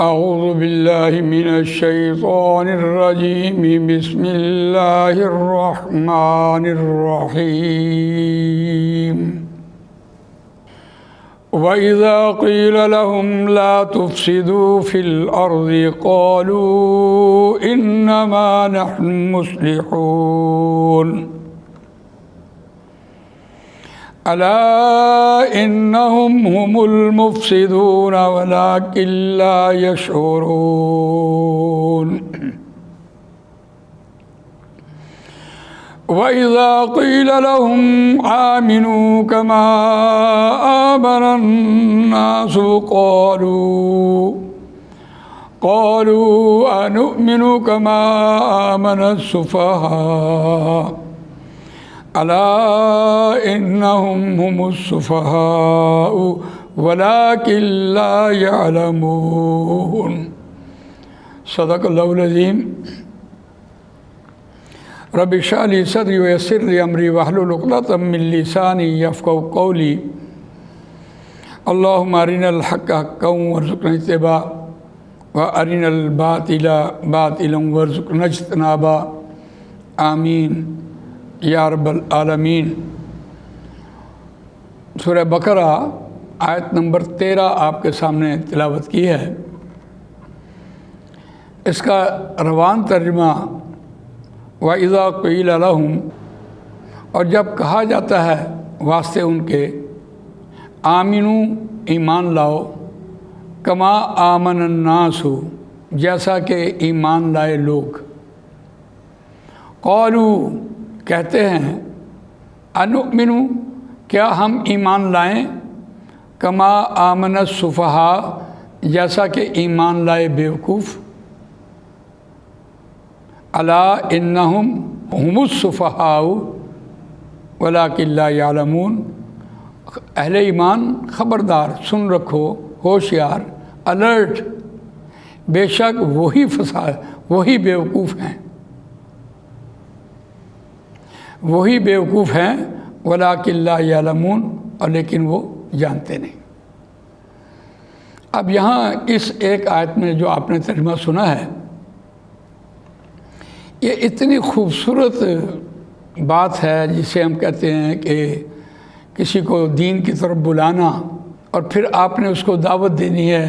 اعوذ باللہ من الشیطان الرجیم بسم اللہ الرحمن الرحیم وَإِذَا قِيلَ لَهُمْ لَا تُفْسِدُوا فِي الْأَرْضِ قَالُوا إِنَّمَا نَحْنُ مُصْلِحُونَ أَلَا إِنَّهُمْ هُمُ الْمُفْسِدُونَ وَلَكِنْ لَا يَشْعُرُونَ وَإِذَا قِيلَ لَهُمْ آمِنُوا كَمَا آمَنَ النَّاسُ قَالُوا أَنُؤْمِنُ كَمَا آمَنَ السُّفَهَاءُ أَلَا إِنَّهُمْ هُمُ السُّفَهَاءُ وَلَكِنْ لَا يَعْلَمُونَ صدق اللہ العظیم۔ رب اشرح لي صدري ويسر لي أمري واحلل عقدة من لساني يفقهوا قولي اللهم أرنا الحق حقا وارزقنا اتباعه وأرنا الباطل باطلا وارزقنا اجتنابه آمین یا رب العالمین۔ سورہ بقرہ آیت نمبر 13 آپ کے سامنے تلاوت کی ہے۔ اس کا روان ترجمہ وَإِذَا قِيلَ لَهُمْ، اور جب کہا جاتا ہے واسطے ان کے آمنو ایمان لاؤ، کما آمن الناس، جیسا کہ ایمان لائے لوگ، قالو کہتے ہیں انؤمنو کیا ہم ایمان لائیں، کما آمن السفہاء جیسا کہ ایمان لائے بیوقوف، الا انہم ہم السفہاء ولکن لا یعلمون، اہل ایمان خبردار، سن رکھو، ہوشیار، الرٹ، بے شک وہی بیوقوف ہیں، وہی بیوقوف ہیں، ولکن لا یعلمون، اور لیکن وہ جانتے نہیں۔ اب یہاں اس ایک آیت میں جو آپ نے ترجمہ سنا ہے، یہ اتنی خوبصورت بات ہے جسے ہم کہتے ہیں کہ کسی کو دین کی طرف بلانا اور پھر آپ نے اس کو دعوت دینی ہے،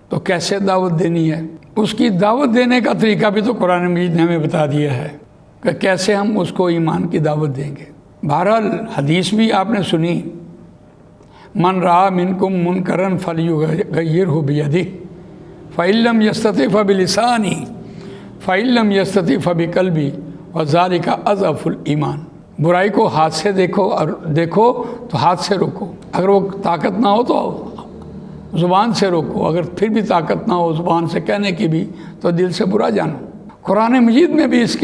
تو کیسے دعوت دینی ہے؟ اس کی دعوت دینے کا طریقہ بھی تو قرآن مجید نے ہمیں بتا دیا ہے کہ کیسے ہم اس کو ایمان کی دعوت دیں گے۔ بہرحال حدیث بھی آپ نے سنی، من رأى منکم منکرا فلیغیرہ بیدہ فإن لم یستطع فبلسانہ فإن لم یستطع فبقلبہ وذلک اضعف الایمان۔ برائی کو ہاتھ سے دیکھو تو ہاتھ سے روکو، اگر وہ طاقت نہ ہو تو زبان سے روکو، اگر پھر بھی طاقت نہ ہو زبان سے کہنے کی بھی تو دل سے برا جانو۔ قرآن مجید میں بھی اس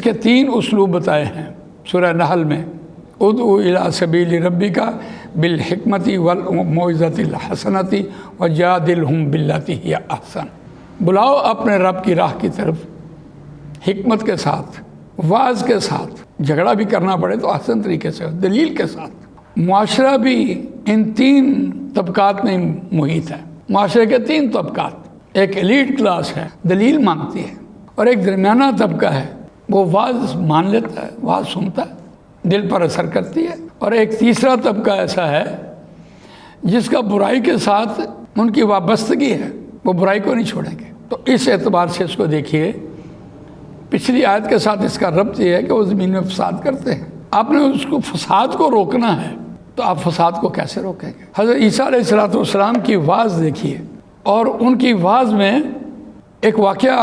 کے 3 اسلوب بتائے ہیں۔ سورہ نحل میں ادعو الی سبیل ربک بالحکمۃ والموعظۃ الحسنۃ وجادلہم باللتی ہی احسن، بلاؤ اپنے رب کی راہ کی طرف حکمت کے ساتھ، واعظ کے ساتھ، جھگڑا بھی کرنا پڑے تو احسن طریقے سے، دلیل کے ساتھ۔ معاشرہ بھی ان 3 طبقات میں محیط ہے۔ معاشرے کے 3 طبقات، ایک ایلیٹ کلاس ہے، دلیل مانگتی ہے، اور ایک درمیانہ طبقہ ہے، وہ واعظ مان لیتا ہے، واعظ سنتا ہے، دل پر اثر کرتی ہے، اور ایک تیسرا طبقہ ایسا ہے جس کا برائی کے ساتھ ان کی وابستگی ہے، وہ برائی کو نہیں چھوڑیں گے۔ تو اس اعتبار سے اس کو دیکھیے، پچھلی آیت کے ساتھ اس کا ربط یہ ہے کہ وہ زمین میں فساد کرتے ہیں، آپ نے اس کو فساد کو روکنا ہے تو آپ فساد کو کیسے روکیں گے؟ حضرت عیسیٰ علیہ السلام کی وعظ دیکھیے، اور ان کی وعظ میں ایک واقعہ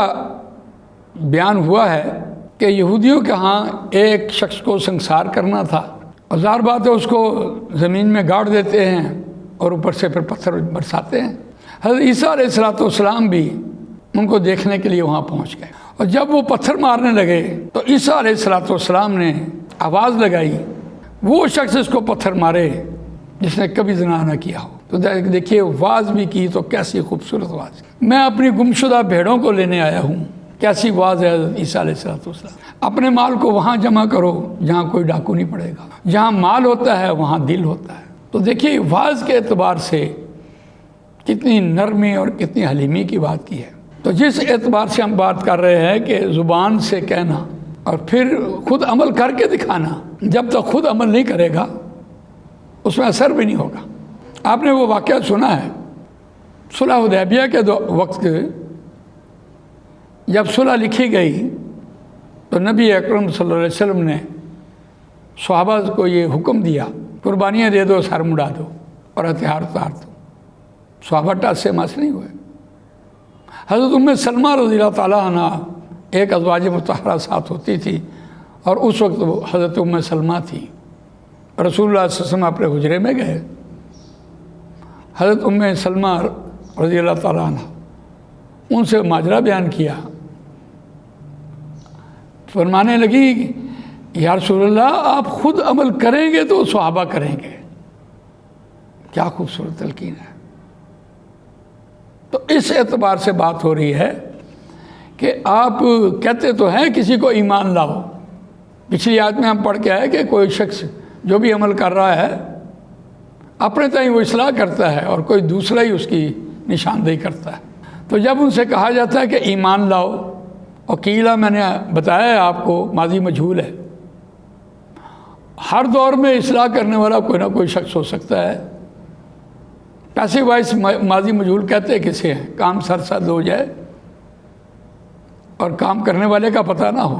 بیان ہوا ہے کہ یہودیوں کے ہاں ایک شخص کو سنسار کرنا تھا، اور ظاہر بات ہے اس کو زمین میں گاڑ دیتے ہیں اور اوپر سے پھر پتھر برساتے ہیں۔ حضرت عیسیٰ علیہ السلام بھی ان کو دیکھنے کے لیے وہاں پہنچ گئے، اور جب وہ پتھر مارنے لگے تو عیسیٰ علیہ السلام نے آواز لگائی، وہ شخص اس کو پتھر مارے جس نے کبھی زنا نہ کیا ہو۔ تو دیکھیے واز بھی کی تو کیسی خوبصورت واز، میں اپنی گمشدہ بھیڑوں کو لینے آیا ہوں، کیسی واز ہے حضرت عیسیٰ علیہ السلام۔ اپنے مال کو وہاں جمع کرو جہاں کوئی ڈاکو نہیں پڑے گا، جہاں مال ہوتا ہے وہاں دل ہوتا ہے۔ تو دیکھیے واز کے اعتبار سے کتنی نرمی اور کتنی حلیمی کی بات کی ہے۔ تو جس اعتبار سے ہم بات کر رہے ہیں کہ زبان سے کہنا اور پھر خود عمل کر کے دکھانا، جب تک خود عمل نہیں کرے گا اس میں اثر بھی نہیں ہوگا۔ آپ نے وہ واقعہ سنا ہے صلح حدیبیہ کے وقت جب صلح لکھی گئی تو نبی اکرم صلی اللہ علیہ وسلم نے صحابہ کو یہ حکم دیا، قربانیاں دے دو، سر مڑا دو اور ہتھیار اتار دو۔ صحابہ ٹس سے مس نہیں ہوئے۔ حضرت ام سلمہ رضی اللہ تعالیٰ عنہ ایک ازواج مطہرہ ساتھ ہوتی تھی، اور اس وقت وہ حضرت ام سلمہ تھی۔ رسول اللہ صلی اللہ علیہ وسلم اپنے حجرے میں گئے، حضرت ام سلمہ رضی اللہ تعالیٰ عنہ ان سے ماجرا بیان کیا، فرمانے لگی یا رسول اللہ آپ خود عمل کریں گے تو صحابہ کریں گے۔ کیا خوبصورت تلقین ہے۔ تو اس اعتبار سے بات ہو رہی ہے کہ آپ کہتے تو ہیں کسی کو ایمان لاؤ، پچھلی آیت میں ہم پڑھ کے آئے کہ کوئی شخص جو بھی عمل کر رہا ہے اپنے تئیں وہ اصلاح کرتا ہے اور کوئی دوسرا ہی اس کی نشاندہی کرتا ہے۔ تو جب ان سے کہا جاتا ہے کہ ایمان لاؤ، اور قیلا میں نے بتایا ہے آپ کو ماضی مجہول ہے، ہر دور میں اصلاح کرنے والا کوئی نہ کوئی شخص ہو سکتا ہے۔ پیسے وائس ماضی مجہول کہتے کسے ہیں؟ کام سر سد ہو جائے اور کام کرنے والے کا پتہ نہ ہو۔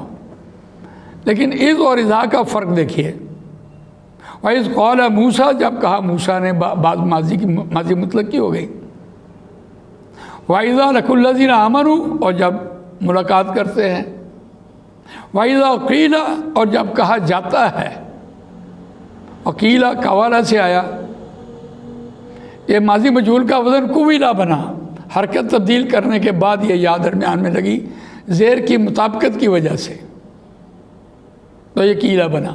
لیکن اذ اور اذا کا فرق دیکھیے۔ وَإِذْ قَالَ موسیٰ، جب کہا موسیٰ نے، بعض ماضی مطلق کی ہو گئی۔ وَإِذَا لَقُوا الَّذِينَ آمَنُوا، اور جب ملاقات کرتے ہیں۔ وَإِذَا قِيلَ، اور جب کہا جاتا ہے۔ اور قیلا قوالا سے آیا، یہ ماضی مجہول کا وزن قویلا بنا، حرکت تبدیل کرنے کے بعد یہ یا درمیان میں لگی زیر کی مطابقت کی وجہ سے، تو یہ قیلا بنا۔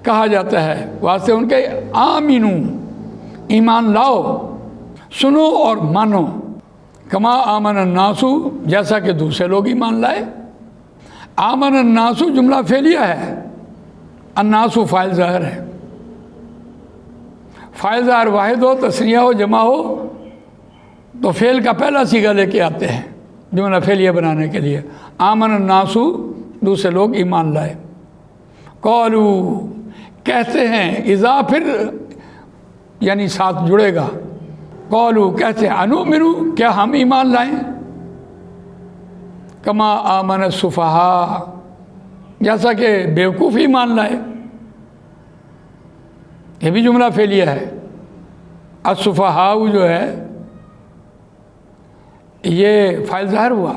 کہا جاتا ہے واسطے ان کے آمینو، ایمان لاؤ، سنو اور مانو، کما آمن الناس، جیسا کہ دوسرے لوگ ایمان لائے۔ آمن الناس جملہ فعلیہ ہے، الناس فاعل ظاہر ہے۔ فاعل ظاہر واحد ہو، تثنیہ ہو، جمع ہو تو فعل کا پہلا صیغہ لے کے آتے ہیں جملہ فعلیہ بنانے کے لیے۔ آمن الناس، دوسرے لوگ ایمان لائے۔ قالو، کہتے ہیں، اذا پھر یعنی ساتھ جڑے گا۔ قالو، کہتے ہیں، انؤمنو، کیا ہم ایمان لائیں؟ کما آمن السفہاء، جیسا کہ بیوقوف ایمان لائے۔ یہ بھی جملہ فعلیہ ہے۔ السفہاء جو ہے یہ فاعل ظاہر ہوا۔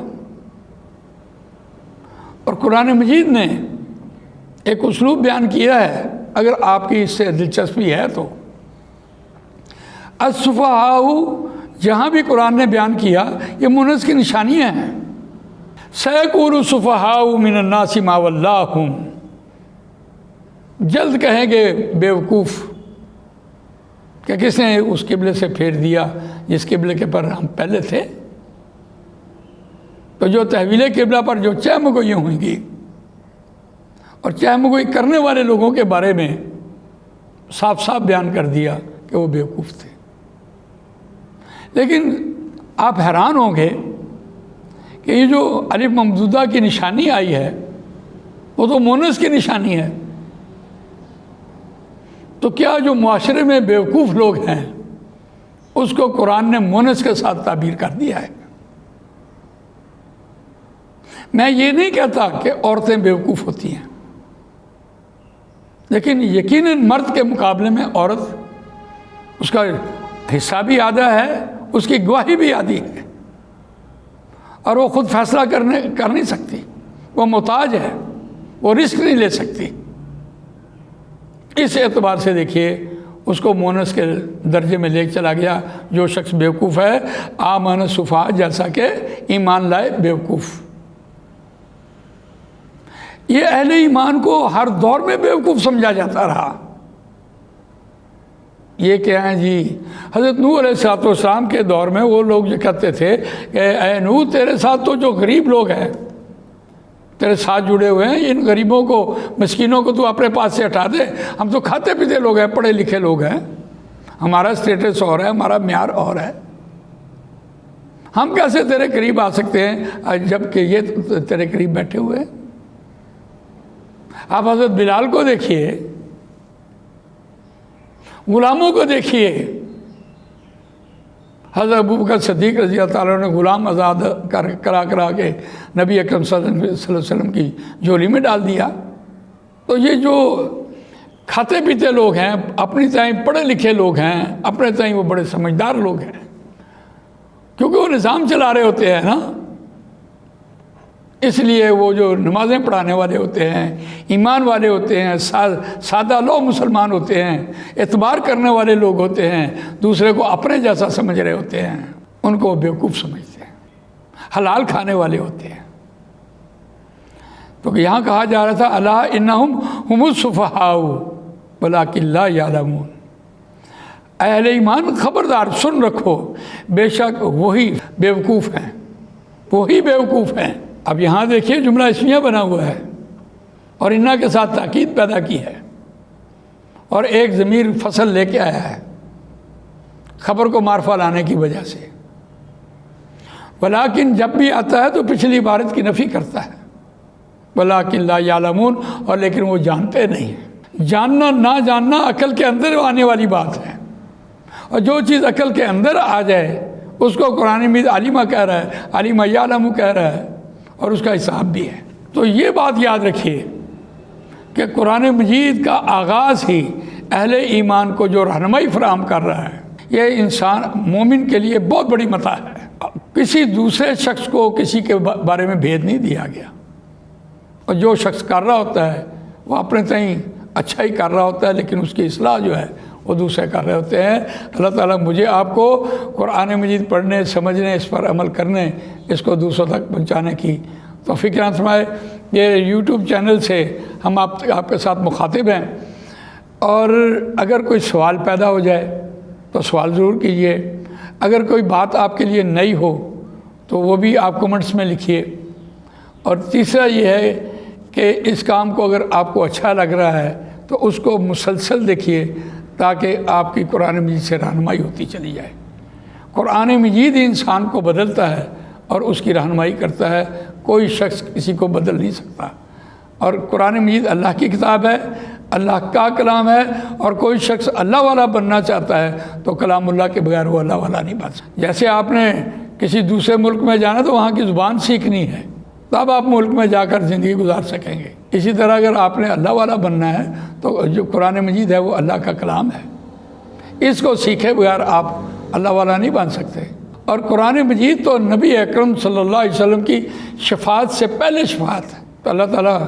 اور قرآن مجید نے ایک اسلوب بیان کیا ہے، اگر آپ کی اس سے دلچسپی ہے تو۔ السفہاء جہاں بھی قرآن نے بیان کیا یہ مونس کی نشانیاں ہیں۔ سیقول السفہاء من الناس ما ولاھم، جلد کہیں گے بیوقوف کہ کس نے اس قبلے سے پھیر دیا جس قبلے کے پر ہم پہلے تھے۔ تو جو تحویل قبلہ پر جو چہمگوئی ہوئیں گی، اور چہمگوئی کرنے والے لوگوں کے بارے میں صاف صاف بیان کر دیا کہ وہ بیوقوف تھے۔ لیکن آپ حیران ہوں گے کہ یہ جو الف ممدودہ کی نشانی آئی ہے وہ تو مونس کی نشانی ہے، تو کیا جو معاشرے میں بیوقوف لوگ ہیں اس کو قرآن نے مونس کے ساتھ تعبیر کر دیا ہے؟ میں یہ نہیں کہتا کہ عورتیں بیوقوف ہوتی ہیں، لیکن یقیناً مرد کے مقابلے میں عورت، اس کا حصہ بھی آدھا ہے، اس کی گواہی بھی آدھی ہے، اور وہ خود فیصلہ کر نہیں سکتی، وہ محتاج ہے، وہ رسک نہیں لے سکتی۔ اس اعتبار سے دیکھیے اس کو مونس کے درجے میں لے چلا گیا۔ جو شخص بیوقوف ہے، آمن السفہاء، جیسا کہ ایمان لائے بیوقوف۔ یہ اہل ایمان کو ہر دور میں بیوقوف سمجھا جاتا رہا۔ یہ کیا ہیں جی، حضرت نوح علیہ السلام کے دور میں وہ لوگ جو کہتے تھے کہ اے نوح، تیرے ساتھ تو جو غریب لوگ ہیں تیرے ساتھ جڑے ہوئے ہیں، ان غریبوں کو، مسکینوں کو تو اپنے پاس سے ہٹا دے، ہم تو کھاتے پیتے لوگ ہیں، پڑھے لکھے لوگ ہیں، ہمارا اسٹیٹس اور ہے، ہمارا معیار اور ہے. ہم کیسے تیرے قریب آ سکتے ہیں جب کہ یہ تیرے قریب بیٹھے ہوئے ہیں؟ آپ حضرت بلال کو دیکھیے، غلاموں کو دیکھیے. حضرت ابوبکر صدیق رضی اللہ تعالیٰ نے غلام آزاد کرا کے نبی اکرم صلی اللہ علیہ وسلم کی جھولی میں ڈال دیا. تو یہ جو کھاتے پیتے لوگ ہیں، اپنی تئیں پڑھے لکھے لوگ ہیں، اپنے تئیں وہ بڑے سمجھدار لوگ ہیں، کیونکہ وہ نظام چلا رہے ہوتے ہیں نا. اس لیے وہ جو نمازیں پڑھانے والے ہوتے ہیں، ایمان والے ہوتے ہیں، سادہ لو مسلمان ہوتے ہیں، اعتبار کرنے والے لوگ ہوتے ہیں، دوسرے کو اپنے جیسا سمجھ رہے ہوتے ہیں، ان کو بیوقوف سمجھتے ہیں، حلال کھانے والے ہوتے ہیں. تو یہاں کہا جا رہا تھا الا انہم هم السفہاء ولکن لا یعلمون. اہل ایمان خبردار سن رکھو، بے شک وہی بیوقوف ہیں، وہی بیوقوف ہیں. اب یہاں دیکھیے جملہ اسمیہ بنا ہوا ہے اور انا کے ساتھ تاکید پیدا کی ہے اور ایک ضمیر فصل لے کے آیا ہے خبر کو معرفہ لانے کی وجہ سے. ولیکن جب بھی آتا ہے تو پچھلی عبارت کی نفی کرتا ہے، ولیکن لا یعلمون، اور لیکن وہ جانتے نہیں ہیں. جاننا نہ جاننا عقل کے اندر آنے والی بات ہے، اور جو چیز عقل کے اندر آ جائے اس کو قرآن مجید علیمہ کہہ رہا ہے، علیمہ یعلم کہہ رہا ہے، اور اس کا حساب بھی ہے. تو یہ بات یاد رکھیے کہ قرآن مجید کا آغاز ہی اہل ایمان کو جو رہنمائی فراہم کر رہا ہے، یہ انسان مومن کے لیے بہت بڑی متاع ہے. کسی دوسرے شخص کو کسی کے بارے میں بھید نہیں دیا گیا، اور جو شخص کر رہا ہوتا ہے وہ اپنے تئیں اچھا ہی کر رہا ہوتا ہے، لیکن اس کی اصلاح جو ہے وہ دوسرے کر رہے ہوتے ہیں. اللہ تعالیٰ مجھے آپ کو قرآن مجید پڑھنے، سمجھنے، اس پر عمل کرنے، اس کو دوسروں تک پہنچانے کی توفیق عطا فرمائے. یہ یوٹیوب چینل سے ہم آپ کے ساتھ مخاطب ہیں، اور اگر کوئی سوال پیدا ہو جائے تو سوال ضرور کیجیے. اگر کوئی بات آپ کے لیے نئی ہو تو وہ بھی آپ کمنٹس میں لکھیے. اور تیسرا یہ ہے کہ اس کام کو اگر آپ کو اچھا لگ رہا ہے تو اس کو مسلسل دیکھیے تاکہ آپ کی قرآن مجید سے رہنمائی ہوتی چلی جائے. قرآن مجید ہی انسان کو بدلتا ہے اور اس کی رہنمائی کرتا ہے، کوئی شخص کسی کو بدل نہیں سکتا. اور قرآن مجید اللہ کی کتاب ہے، اللہ کا کلام ہے، اور کوئی شخص اللہ والا بننا چاہتا ہے تو کلام اللہ کے بغیر وہ اللہ والا نہیں بن سکتا. جیسے آپ نے کسی دوسرے ملک میں جانا تو وہاں کی زبان سیکھنی ہے، تب آپ ملک میں جا کر زندگی گزار سکیں گے. اسی طرح اگر آپ نے اللہ والا بننا ہے تو جو قرآن مجید ہے وہ اللہ کا کلام ہے، اس کو سیکھے بغیر آپ اللہ والا نہیں بن سکتے. اور قرآن مجید تو نبی اکرم صلی اللہ علیہ وسلم کی شفاعت سے پہلے شفاعت ہے. تو اللہ تعالیٰ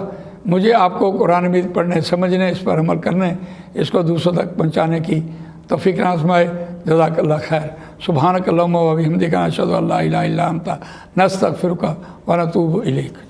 مجھے آپ کو قرآن مجید پڑھنے، سمجھنے، اس پر عمل کرنے، اس کو دوسروں تک پہنچانے کی توفیق عطا فرمائے. جزاک اللہ خیر. سبحانک اللہم و بحمدک، نشہد ان لا الہ الا انت، نستغفرک و نتوب الیک.